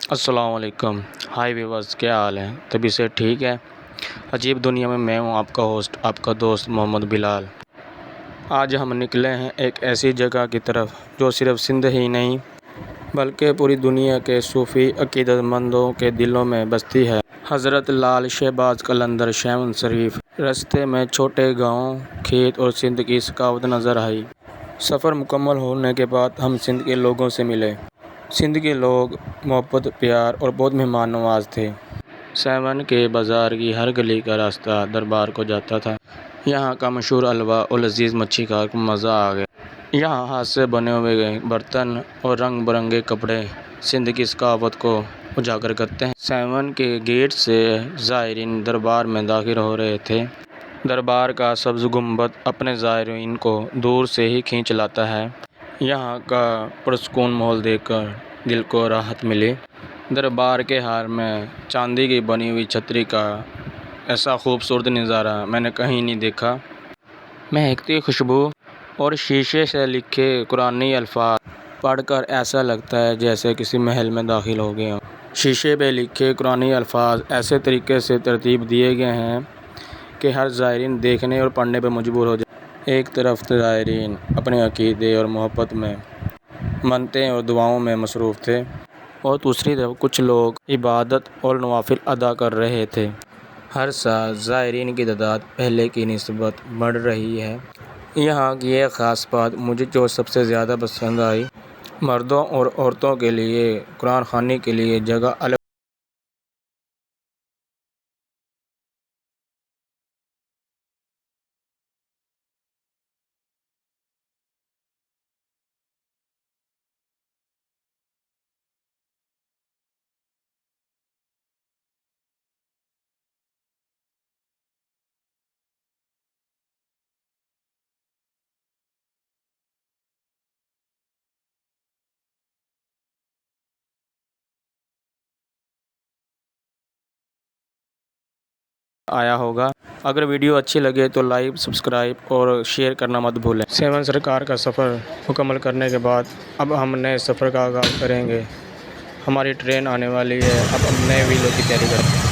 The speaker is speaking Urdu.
السلام علیکم۔ ہائی ویورز، کیا حال ہے؟ طبی سے ٹھیک ہے؟ عجیب دنیا میں ہوں آپ کا ہوسٹ، آپ کا دوست محمد بلال۔ آج ہم نکلے ہیں ایک ایسی جگہ کی طرف جو صرف سندھ ہی نہیں بلکہ پوری دنیا کے صوفی عقیدت مندوں کے دلوں میں بستی ہے۔ حضرت لال شہباز قلندر شیون شریف۔ راستے میں چھوٹے گاؤں، کھیت اور سندھ کی ثقافت نظر آئی۔ سفر مکمل ہونے کے بعد ہم سندھ کے لوگوں سے ملے۔ سندھ کے لوگ محبت، پیار اور بہت مہمان نواز تھے۔ سیون کے بازار کی ہر گلی کا راستہ دربار کو جاتا تھا۔ یہاں کا مشہور حلوہ اور لذیذ مچھی کھا کر مزہ آ گیا۔ یہاں ہاتھ سے بنے ہوئے برتن اور رنگ برنگے کپڑے سندھ کی ثقافت کو اجاگر کرتے ہیں۔ سیون کے گیٹ سے زائرین دربار میں داخل ہو رہے تھے۔ دربار کا سبز گنبد اپنے زائرین کو دور سے ہی کھینچ لاتا ہے۔ یہاں کا پرسکون ماحول دیکھ کر دل کو راحت ملی۔ دربار کے ہال میں چاندی کی بنی ہوئی چھتری کا ایسا خوبصورت نظارہ میں نے کہیں نہیں دیکھا۔ مہکتی خوشبو اور شیشے سے لکھے قرآنی الفاظ پڑھ کر ایسا لگتا ہے جیسے کسی محل میں داخل ہو گئے ہوں۔ شیشے پہ لکھے قرآنی الفاظ ایسے طریقے سے ترتیب دیے گئے ہیں کہ ہر زائرین دیکھنے اور پڑھنے پہ مجبور ہو جائے۔ ایک طرف زائرین اپنے عقیدے اور محبت میں، منتیں اور دعاؤں میں مصروف تھے اور دوسری طرف کچھ لوگ عبادت اور نوافل ادا کر رہے تھے۔ ہر سال زائرین کی تعداد پہلے کی نسبت بڑھ رہی ہے۔ یہاں کی ایک خاص بات مجھے جو سب سے زیادہ پسند آئی، مردوں اور عورتوں کے لیے قرآن خوانی کے لیے جگہ الگ آیا ہوگا۔ اگر ویڈیو اچھی لگے تو لائک، سبسکرائب اور شیئر کرنا مت بھولیں۔ سیون سرکار کا سفر مکمل کرنے کے بعد اب ہم نئے سفر کا آغاز کریں گے۔ ہماری ٹرین آنے والی ہے، اب ہم نئے ویلوں کی تیاری کریں۔